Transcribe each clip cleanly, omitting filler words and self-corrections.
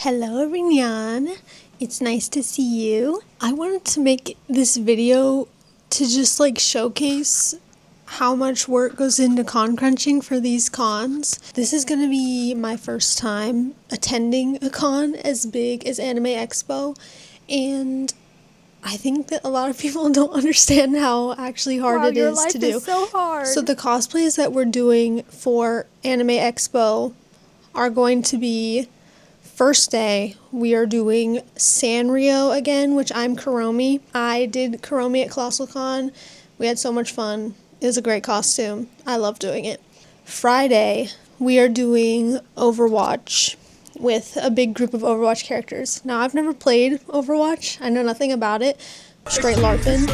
Hello everyone, it's nice to see you. I wanted to make this video to just showcase how much work goes into con crunching for these cons. This is gonna be my first time attending a con as big as Anime Expo, and I think that a lot of people don't understand how actually hard it is to do. Is so hard. So the cosplays that we're doing for Anime Expo are going to be, first day, we are doing Sanrio again, which I'm Kuromi. I did Kuromi at Colossal Con. We had so much fun. It was a great costume. I love doing it. Friday, we are doing Overwatch with a big group of Overwatch characters. Now, I've never played Overwatch. I know nothing about it. Straight LARPing.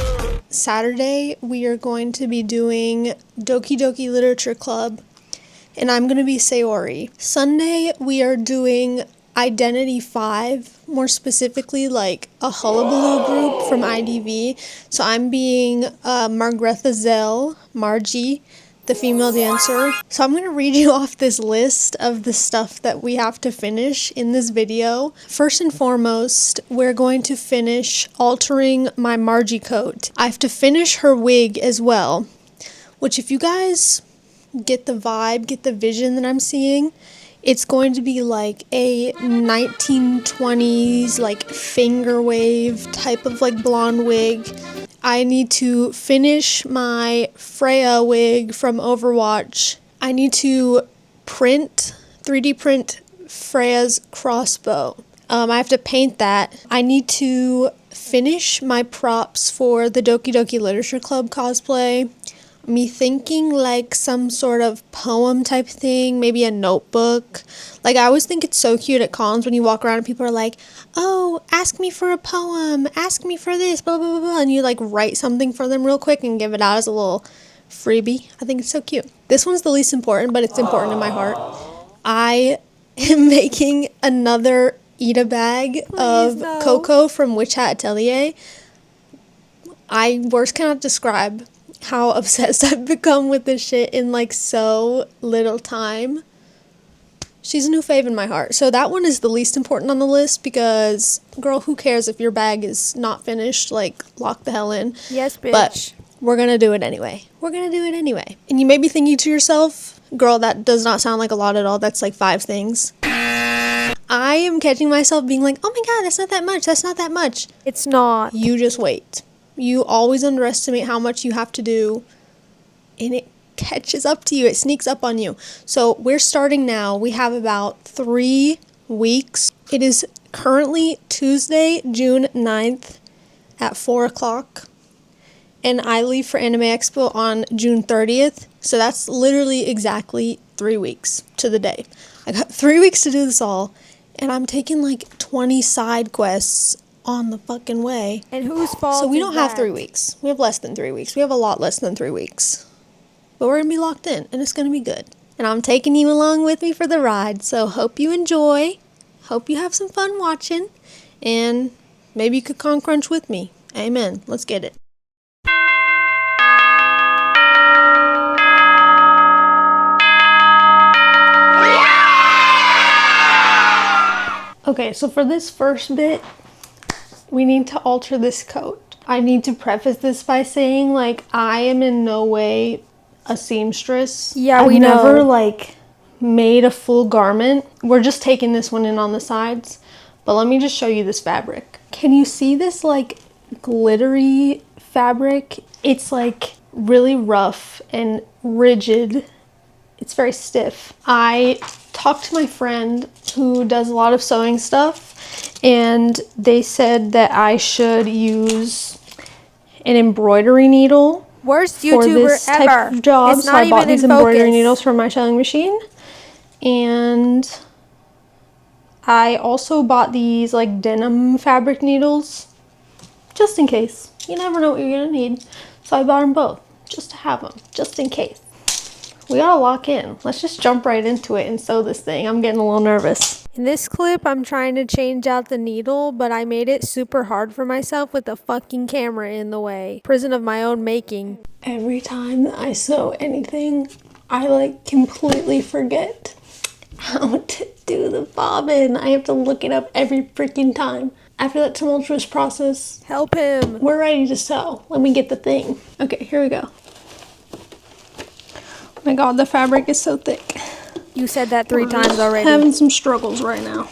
Saturday, we are going to be doing Doki Doki Literature Club, and I'm going to be Sayori. Sunday, we are doing Identity 5, more specifically a hullabaloo group from IDV. So I'm being Margretha Zell, Margie, the female dancer. So I'm going to read you off this list of the stuff that we have to finish in this video. First and foremost, we're going to finish altering my Margie coat. I have to finish her wig as well, which if you guys get the vibe, get the vision that I'm seeing, it's going to be like a 1920s finger wave type of blonde wig. I need to finish my Freya wig from Overwatch. I need to 3D print Freya's crossbow. I have to paint that. I need to finish my props for the Doki Doki Literature Club cosplay. Me thinking some sort of poem type thing, maybe a notebook. I always think it's so cute at cons when you walk around and people are like, oh, ask me for a poem, ask me for this, blah, blah, blah, blah. And you write something for them real quick and give it out as a little freebie. I think it's so cute. This one's the least important, but it's important in my heart. I am making another Ida bag of Coco from Witch Hat Atelier. I words cannot describe how obsessed I've become with this shit in so little time. She's a new fave in my heart. So that one is the least important on the list because, girl, who cares if your bag is not finished? Lock the hell in. Yes, bitch. But we're gonna do it anyway. We're gonna do it anyway. And you may be thinking to yourself, girl, that does not sound like a lot at all. That's 5 things. I am catching myself being oh my god, that's not that much. That's not that much. It's not. You just wait. You always underestimate how much you have to do, and it catches up to you. It sneaks up on you. So we're starting now. We have about 3 weeks. It is currently Tuesday, June 9th at 4 o'clock, and I leave for Anime Expo on June 30th. So that's literally exactly 3 weeks to the day. I got 3 weeks to do this all, and I'm taking 20 side quests on the fucking way. And whose fault? So we don't have that? 3 weeks. We have less than 3 weeks. We have a lot less than 3 weeks. But we're going to be locked in, and it's going to be good. And I'm taking you along with me for the ride. So hope you enjoy. Hope you have some fun watching. And maybe you could con crunch with me. Amen. Let's get it. Okay, so for this first bit, we need to alter this coat. I need to preface this by saying, I am in no way a seamstress. Yeah, I've we know. never, made a full garment. We're just taking this one in on the sides. But let me just show you this fabric. Can you see this, glittery fabric? It's, really rough and rigid. It's very stiff. I talked to my friend who does a lot of sewing stuff, and they said that I should use an embroidery needle. Worst for YouTuber this ever. type of job. It's So not I bought even these in embroidery focus. needles from my sewing machine, and I also bought these denim fabric needles just in case. You never know what you're gonna need, so I bought them both just to have them, just in case. We gotta lock in. Let's just jump right into it and sew this thing. I'm getting a little nervous. In this clip, I'm trying to change out the needle, but I made it super hard for myself with the fucking camera in the way. Prison of my own making. Every time I sew anything, I completely forget how to do the bobbin. I have to look it up every freaking time. After that tumultuous process, Help him. we're ready to sew. Let me get the thing. Okay, here we go. Oh my god, the fabric is so thick. You said that 3 times already. Having some struggles right now.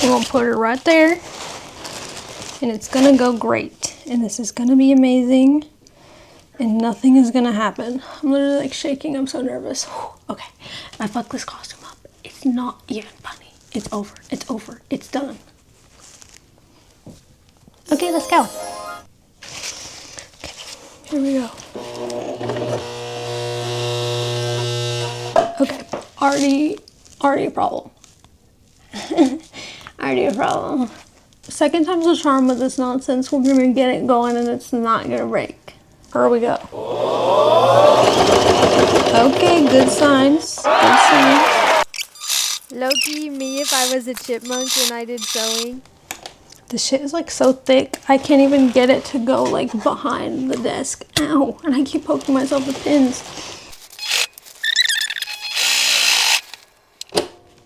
We're gonna put it right there. And it's gonna go great. And this is gonna be amazing. And nothing is gonna happen. I'm literally like shaking, I'm so nervous. Okay, if I fuck this costume up, it's not even funny. It's over, it's over, it's done. Okay, let's go. Okay, here we go. Okay, already a problem. Already a problem. Second time's a charm with this nonsense. We're gonna get it going and it's not gonna break. Here we go. Okay, good signs. Good signs. Loki, me if I was a chipmunk and I did sewing. This shit is like so thick. I can't even get it to go like behind the desk. Ow. And I keep poking myself with pins.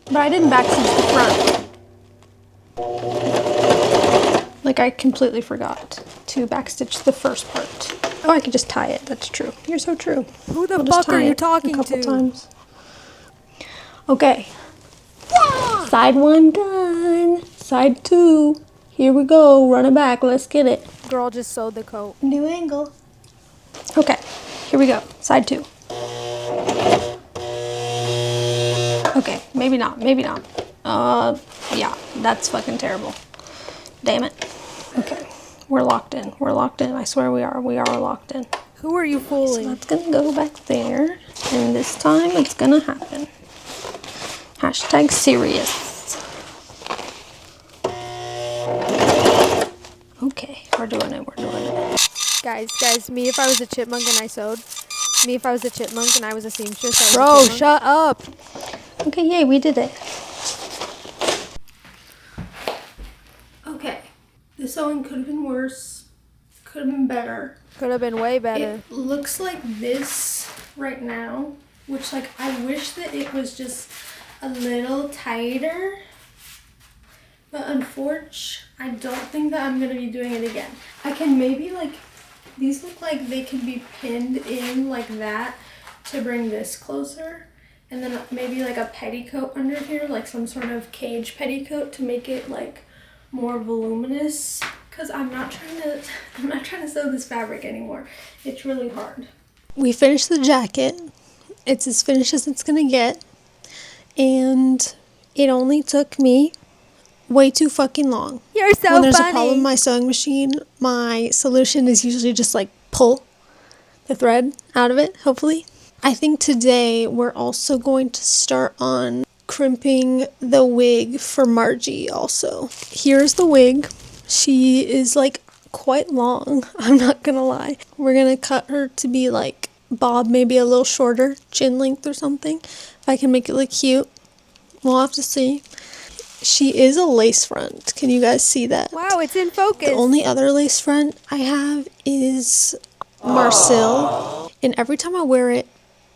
But I didn't backstitch the front. Like I completely forgot to backstitch the first part. Oh, I could just tie it. That's true. You're so true. Who the fuck are you talking a couple to? times. Okay. Side 1 done. Side 2. Here we go. Run it back. Let's get it. Girl just sewed the coat. New angle. Okay. Here we go. Side 2. Okay. Maybe not. Maybe not. Yeah. That's fucking terrible. Damn it. Okay. We're locked in. We're locked in. I swear we are. We are locked in. Who are you fooling? So that's gonna go back there. And this time it's gonna happen. Hashtag serious. Okay, we're doing it. We're doing it. Guys, me if I was a chipmunk and I sewed. Me if I was a chipmunk and I was a seamstress. Bro, shut up. Okay, yay, we did it. Okay, the sewing could have been worse. Could have been better. Could have been way better. It looks like this right now, which like I wish that it was just a little tighter. But unfortunately, I don't think that I'm going to be doing it again. I can maybe like, these look like they can be pinned in like that to bring this closer. And then maybe like a petticoat under here, like some sort of cage petticoat to make it like more voluminous. Cause I'm not trying to sew this fabric anymore. It's really hard. We finished the jacket. It's as finished as it's gonna get. And it only took me way too fucking long. You're so when there's funny. a problem with my sewing machine, my solution is usually just like pull the thread out of it, hopefully. I think today we're also going to start on crimping the wig for Margie also. Here's the wig. She is like quite long, I'm not gonna lie. We're gonna cut her to be like bob, maybe a little shorter, chin length or something. If I can make it look cute, we'll have to see. She is a lace front. Can you guys see that? Wow, it's in focus. The only other lace front I have is Marcel. And every time I wear it,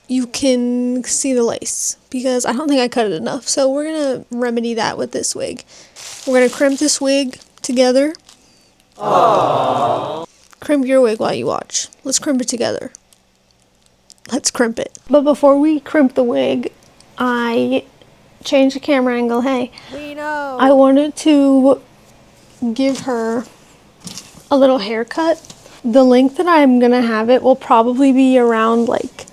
you can see the lace because I don't think I cut it enough. So we're going to remedy that with this wig. We're going to crimp this wig together. Aww. Crimp your wig while you watch. Let's crimp it together. Let's crimp it. But before we crimp the wig, I changed the camera angle. Hey, we know. I wanted to give her a little haircut. The length that I'm gonna have it will probably be around like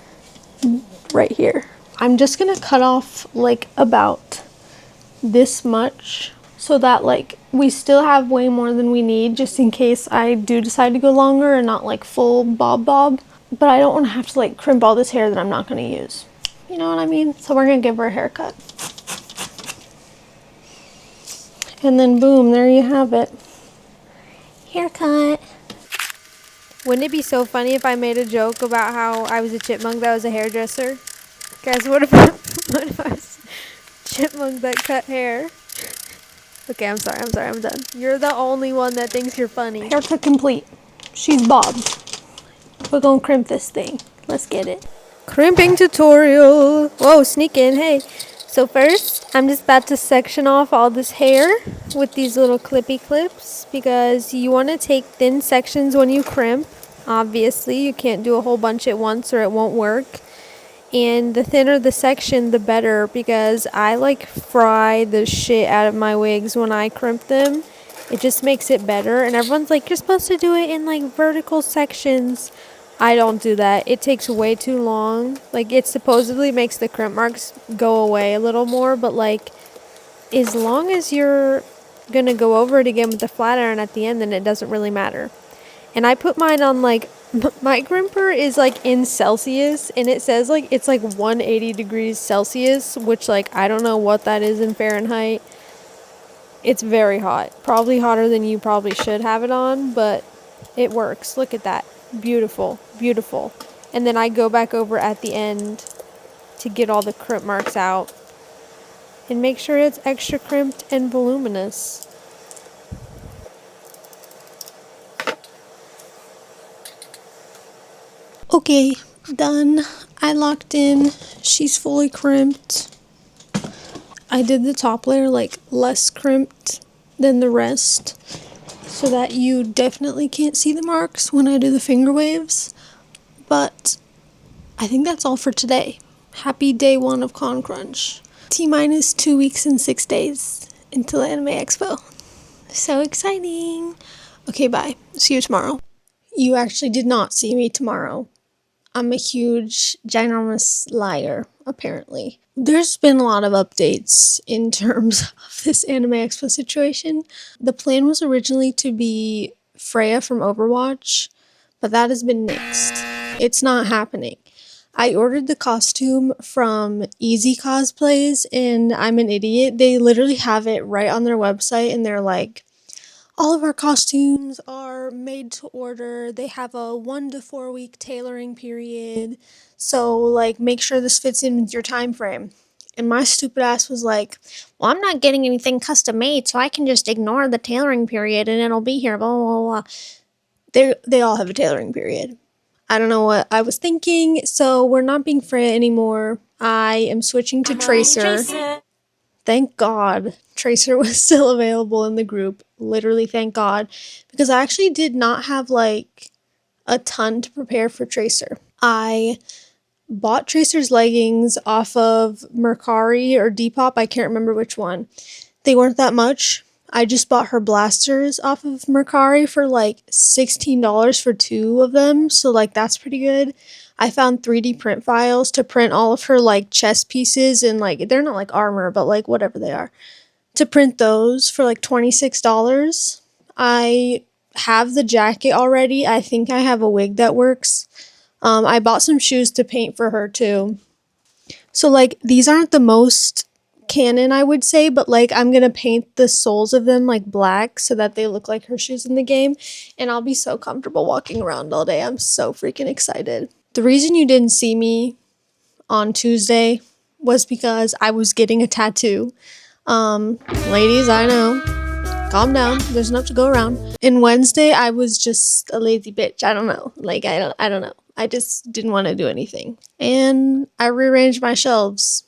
right here. I'm just gonna cut off like about this much so that like we still have way more than we need just in case I do decide to go longer and not like full bob. But I don't want to have to like crimp all this hair that I'm not gonna use. You know what I mean? So we're gonna give her a haircut. And then boom, there you have it. Haircut. Wouldn't it be so funny if I made a joke about how I was a chipmunk that was a hairdresser? Guys, what if I was a chipmunk that cut hair? Okay, I'm sorry, I'm done. You're the only one that thinks you're funny. Haircut complete. She's bobbed. We're gonna crimp this thing. Let's get it. Crimping tutorial. Whoa, sneak in, hey. So first, I'm just about to section off all this hair with these little clippy clips because you want to take thin sections when you crimp. Obviously, you can't do a whole bunch at once or it won't work. And the thinner the section, the better, because I like fry the shit out of my wigs when I crimp them. It just makes it better. And everyone's like, you're supposed to do it in like vertical sections. I don't do that. It takes way too long. Like, it supposedly makes the crimp marks go away a little more, but like, as long as you're gonna go over it again with the flat iron at the end, then it doesn't really matter. And I put mine on like, my crimper is like in Celsius, and it says like it's like 180 degrees Celsius, which like I don't know what that is in Fahrenheit. It's very hot, probably hotter than you probably should have it on, but it works. Look at that. Beautiful, beautiful. And then I go back over at the end to get all the crimp marks out and make sure it's extra crimped and voluminous. Okay, done. I locked in. She's fully crimped. I did the top layer like less crimped than the rest so that you definitely can't see the marks when I do the finger waves. But I think that's all for today. Happy day 1 of Con Crunch. T-minus 2 weeks and 6 days until Anime Expo. So exciting. Okay, bye. See you tomorrow. You actually did not see me tomorrow. I'm a huge, ginormous liar, apparently. There's been a lot of updates in terms of this Anime Expo situation. The plan was originally to be Freya from Overwatch, but that has been nixed. It's not happening. I ordered the costume from Easy Cosplays, and I'm an idiot. They literally have it right on their website, and they're like, all of our costumes are made to order. They have a 1 to 4 week tailoring period. So, like, make sure this fits in with your time frame. And my stupid ass was like, well, I'm not getting anything custom made, so I can just ignore the tailoring period and it'll be here, blah, blah, blah. They all have a tailoring period. I don't know what I was thinking, so we're not being Freya anymore. I am switching to Tracer. Thank God Tracer was still available in the group. Literally, thank God. Because I actually did not have, like, a ton to prepare for Tracer. I bought Tracer's leggings off of Mercari or Depop. I can't remember which one. They weren't that much. I just bought her blasters off of Mercari for, like, $16 for 2 of them. So, like, that's pretty good. I found 3D print files to print all of her, like, chest pieces and, like, they're not, like, armor, but, like, whatever they are. To print those for, like, $26. I have the jacket already. I think I have a wig that works. I bought some shoes to paint for her, too. So, like, these aren't the most canon, I would say, but, like, I'm gonna paint the soles of them, like, black so that they look like her shoes in the game, and I'll be so comfortable walking around all day. I'm so freaking excited. The reason you didn't see me on Tuesday was because I was getting a tattoo. Ladies, I know. Calm down. There's enough to go around. And Wednesday, I was just a lazy bitch. I don't know. Like, I don't know. I just didn't want to do anything. And I rearranged my shelves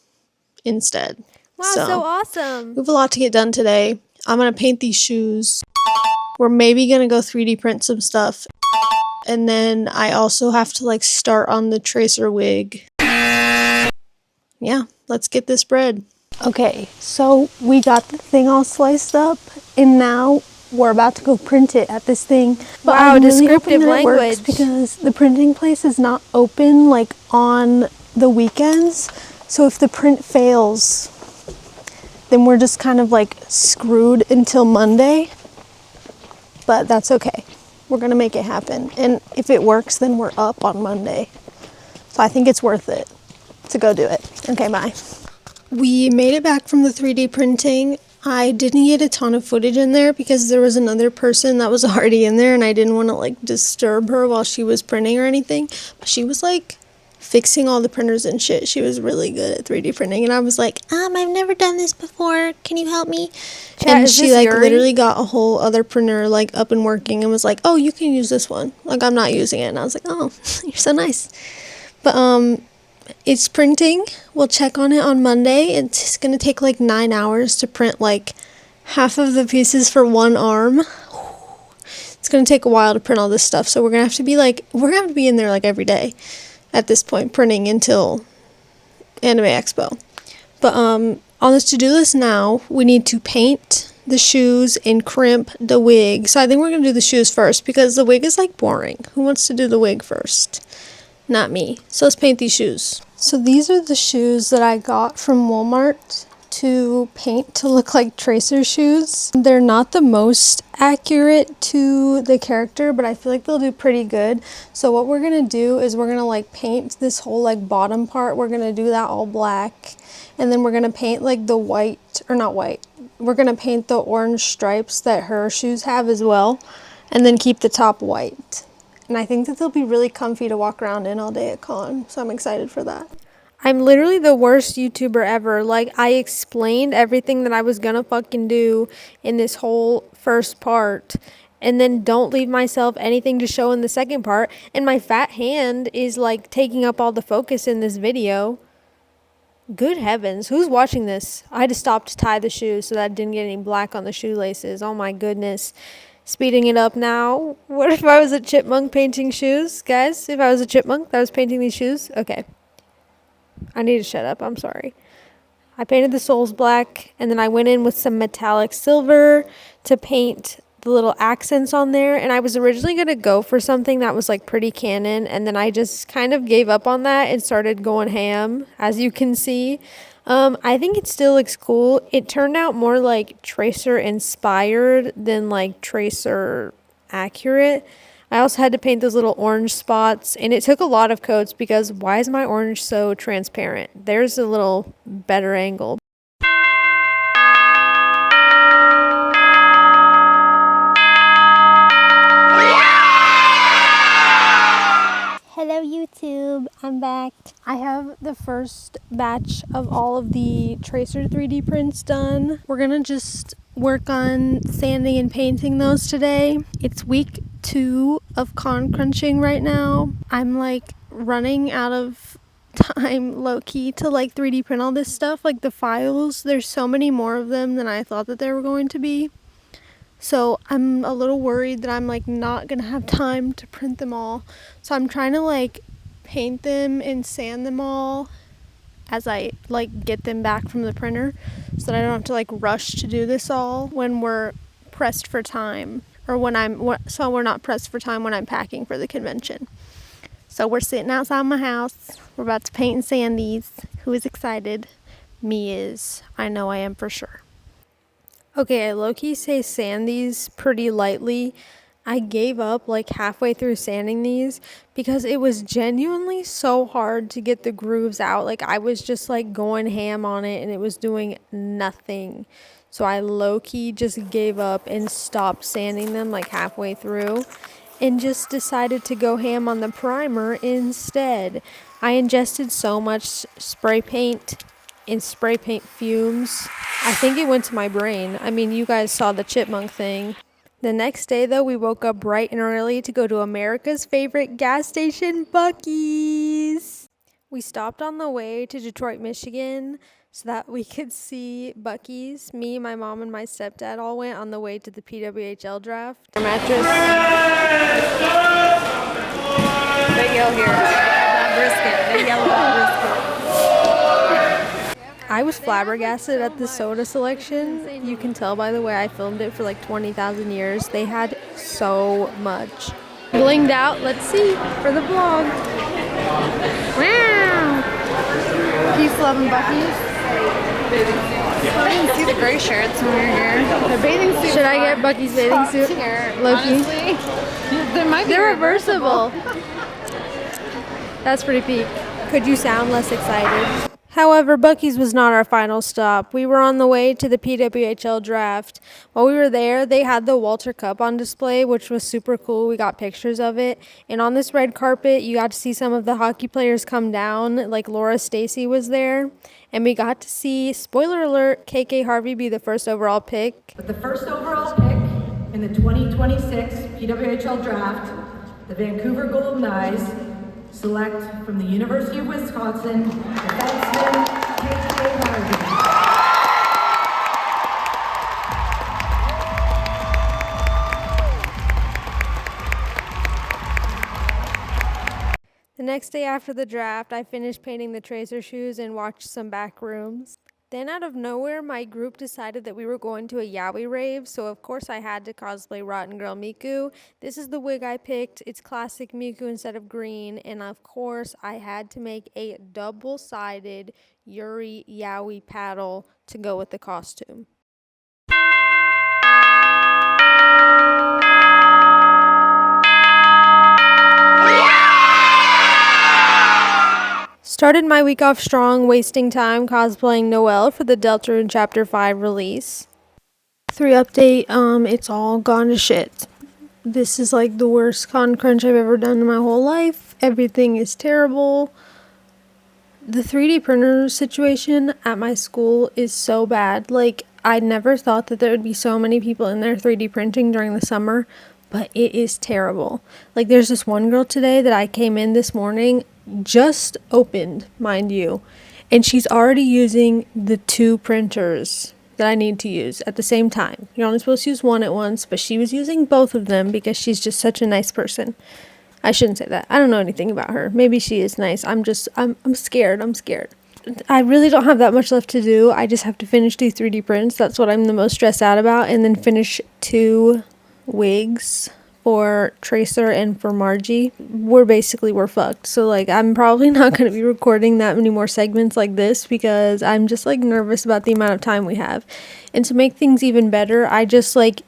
instead. Wow, so awesome. We have a lot to get done today. I'm going to paint these shoes. We're maybe going to go 3D print some stuff. And then I also have to, like, start on the Tracer wig. Yeah, let's get this bread. Okay, so we got the thing all sliced up, and now we're about to go print it at this thing. But Wow, I'm really descriptive hoping that it works language. because the printing place is not open, like, on the weekends. So if the print fails, then we're just kind of, like, screwed until Monday. But that's okay. We're going to make it happen. And if it works, then we're up on Monday. So I think it's worth it to go do it. Okay, bye. We made it back from the 3D printing. I didn't get a ton of footage in there because there was another person that was already in there and I didn't want to, like, disturb her while she was printing or anything. But she was, like, fixing all the printers and shit. She was really good at 3D printing. And I was like, I've never done this before. Can you help me? Chat, and is she, this like, Yaoi? literally got a whole other printer, like, up and working and was like, oh, you can use this one. Like, I'm not using it. And I was like, oh, you're so nice. But, it's printing. We'll check on it on Monday. It's going to take like 9 hours to print like half of the pieces for one arm. It's going to take a while to print all this stuff. So we're going to have to be in there like every day at this point, printing until Anime Expo. But on this to-do list now, we need to paint the shoes and crimp the wig. So I think we're going to do the shoes first because the wig is like boring. Who wants to do the wig first? Not me. So let's paint these shoes. So these are the shoes that I got from Walmart to paint to look like Tracer shoes. They're not the most accurate to the character, but I feel like they'll do pretty good. So what we're gonna do is we're gonna like paint this whole like bottom part. We're gonna do that all black, and then we're gonna paint like the white, or not white, we're gonna paint the orange stripes that her shoes have as well, and then keep the top white. And I think that they'll be really comfy to walk around in all day at con, so I'm excited for that. I'm literally the worst YouTuber ever. Like, I explained everything that I was gonna fucking do in this whole first part, and then don't leave myself anything to show in the second part, and my fat hand is like taking up all the focus in this video. Good heavens, who's watching this? I had to stop to tie the shoes so that I didn't get any black on the shoelaces. Oh my goodness. Speeding it up now. What if I was a chipmunk painting shoes? Guys, if I was a chipmunk that was painting these shoes? Okay. I need to shut up. I'm sorry. I painted the soles black, and then I went in with some metallic silver to paint the little accents on there. And I was originally going to go for something that was like pretty canon, and then I just kind of gave up on that and started going ham, as you can see. I think it still looks cool. It turned out more like Tracer inspired than like Tracer accurate. I also had to paint those little orange spots, and it took a lot of coats because why is my orange so transparent? There's a little better angle. Hello YouTube, I'm back. I have the first batch of all of the Tracer 3D prints done. We're gonna just work on sanding and painting those today. It's week 2 of con crunching right now. I'm like running out of time low-key to like 3D print all this stuff. Like the files, there's so many more of them than I thought that there were going to be. So I'm a little worried that I'm like not gonna have time to print them all. So I'm trying to like paint them and sand them all as I like get them back from the printer, so that I don't have to like rush to do this all when we're pressed for time, or so we're not pressed for time when I'm packing for the convention. So we're sitting outside my house. We're about to paint and sand these. Who is excited? Me is. I know I am for sure. Okay, I low-key say sand these pretty lightly. I gave up like halfway through sanding these because it was genuinely so hard to get the grooves out. Like I was just like going ham on it and it was doing nothing. So I low-key just gave up and stopped sanding them like halfway through and just decided to go ham on the primer instead. I ingested so much spray paint and spray paint fumes. I think it went to my brain. I mean, you guys saw the chipmunk thing. The next day, though, we woke up bright and early to go to America's favorite gas station, Buc-ee's. We stopped on the way to Detroit, Michigan, so that we could see Buc-ee's. Me, my mom, and my stepdad all went on the way to the PWHL draft. Our mattress. They yell here. Not brisket. They yell about brisket. I was flabbergasted at the soda selection. You can tell by the way I filmed it for like 20,000 years. They had so much. Blinged out, let's see, for the vlog. Wow! Peace, love, and Buc-ee's. I didn't see the gray shirts when we were here. The bathing suit. Should I get Buc-ee's bathing suit? Loki? They're reversible. That's pretty peak. Could you sound less excited? However, Buc-ee's was not our final stop. We were on the way to the PWHL draft. While we were there, they had the Walter Cup on display, which was super cool. We got pictures of it. And on this red carpet, you got to see some of the hockey players come down, like Laura Stacy was there. And we got to see, spoiler alert, KK Harvey be the first overall pick. With the first overall pick in the 2026 PWHL draft, the Vancouver Golden Knights Select from the University of Wisconsin, defenseman Margie. The next day after the draft, I finished painting the tracer shoes and watched some back rooms. Then out of nowhere, my group decided that we were going to a Yaoi rave, so of course I had to cosplay Rotten Girl Miku. This is the wig I picked. It's classic Miku instead of green, and of course I had to make a double-sided Yuri Yaoi paddle to go with the costume. Started my week off strong, wasting time cosplaying Noelle for the Deltarune Chapter 5 release. 3 update, it's all gone to shit. This is like the worst con crunch I've ever done in my whole life. Everything is terrible. The 3D printer situation at my school is so bad. Like, I never thought that there would be so many people in there 3D printing during the summer, but it is terrible. Like, there's this one girl today that I came in this morning, just opened, mind you, and she's already using the 2 printers that I need to use at the same time. You're only supposed to use one at once, but she was using both of them because she's just such a nice person. I shouldn't say that. I don't know anything about her. Maybe she is nice. I'm scared. I'm scared. I really don't have that much left to do. I just have to finish these 3D prints. That's what I'm the most stressed out about. And then finish 2 wigs for Tracer and for Margie. We're fucked. So, like, I'm probably not going to be recording that many more segments like this because I'm just, like, nervous about the amount of time we have. And to make things even better, I just, like,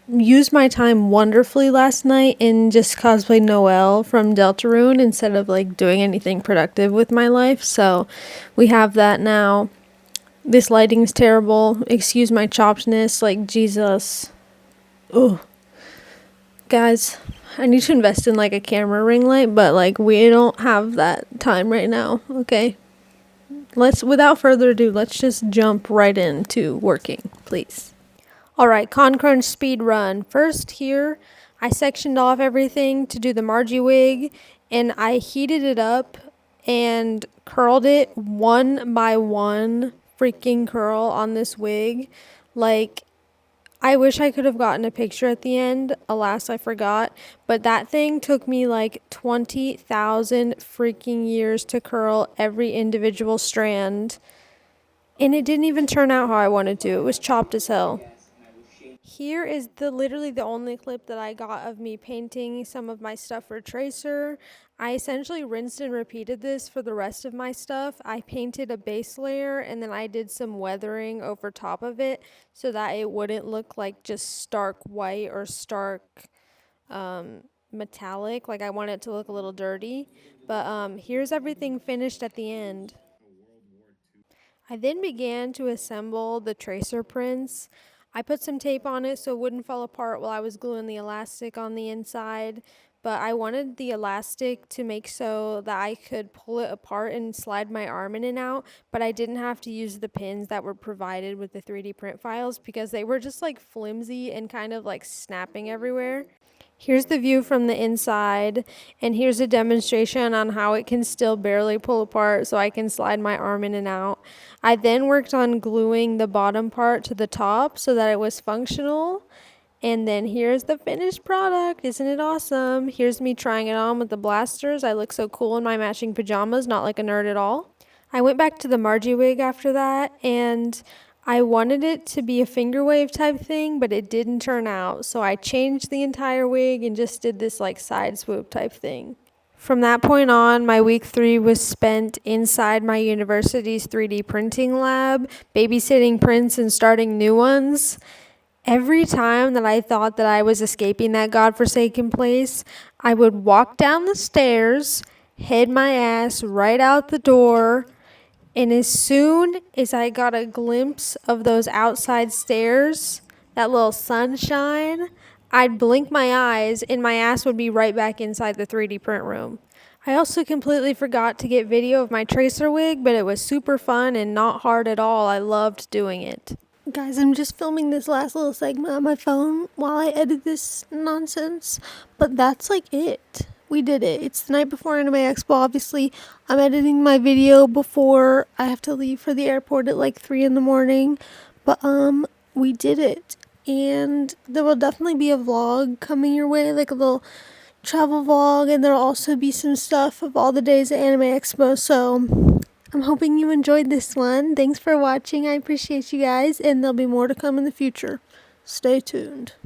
used my time wonderfully last night and just cosplayed Noelle from Deltarune instead of, like, doing anything productive with my life. So, we have that now. This lighting's terrible. Excuse my choppedness. Like, Jesus. Ugh. Guys, I need to invest in, like, a camera ring light, but, like, we don't have that time right now, okay? Without further ado, let's just jump right into working, please. Alright, con crunch speed run. First here, I sectioned off everything to do the Margie wig, and I heated it up and curled it one by one freaking curl on this wig. Like, I wish I could have gotten a picture at the end. Alas, I forgot. But that thing took me like 20,000 freaking years to curl every individual strand. And it didn't even turn out how I wanted to. It was chopped as hell. Here is literally the only clip that I got of me painting some of my stuff for Tracer. I essentially rinsed and repeated this for the rest of my stuff. I painted a base layer and then I did some weathering over top of it so that it wouldn't look like just stark white or stark metallic. Like, I want it to look a little dirty. But here's everything finished at the end. I then began to assemble the tracer prints. I put some tape on it so it wouldn't fall apart while I was gluing the elastic on the inside, but I wanted the elastic to make so that I could pull it apart and slide my arm in and out, but I didn't have to use the pins that were provided with the 3D print files because they were just like flimsy and kind of like snapping everywhere. Here's the view from the inside, and here's a demonstration on how it can still barely pull apart so I can slide my arm in and out. I then worked on gluing the bottom part to the top so that it was functional. And then here's the finished product. Isn't it awesome? Here's me trying it on with the blasters. I look so cool in my matching pajamas, not like a nerd at all. I went back to the Margie wig after that, and I wanted it to be a finger wave type thing, but it didn't turn out. So I changed the entire wig and just did this like side swoop type thing. From that point on, my week 3 was spent inside my university's 3D printing lab, babysitting prints and starting new ones. Every time that I thought that I was escaping that godforsaken place, I would walk down the stairs, head my ass right out the door, and as soon as I got a glimpse of those outside stairs, that little sunshine, I'd blink my eyes and my ass would be right back inside the 3D print room. I also completely forgot to get video of my tracer wig, but it was super fun and not hard at all. I loved doing it. Guys, I'm just filming this last little segment on my phone while I edit this nonsense, but that's like it. we did it. It's the night before Anime Expo. Obviously, I'm editing my video before I have to leave for the airport at like 3 in the morning. But we did it. And there will definitely be a vlog coming your way, like a little travel vlog, and there'll also be some stuff of all the days at Anime Expo. So I'm hoping you enjoyed this one. Thanks for watching. I appreciate you guys, and there'll be more to come in the future. Stay tuned.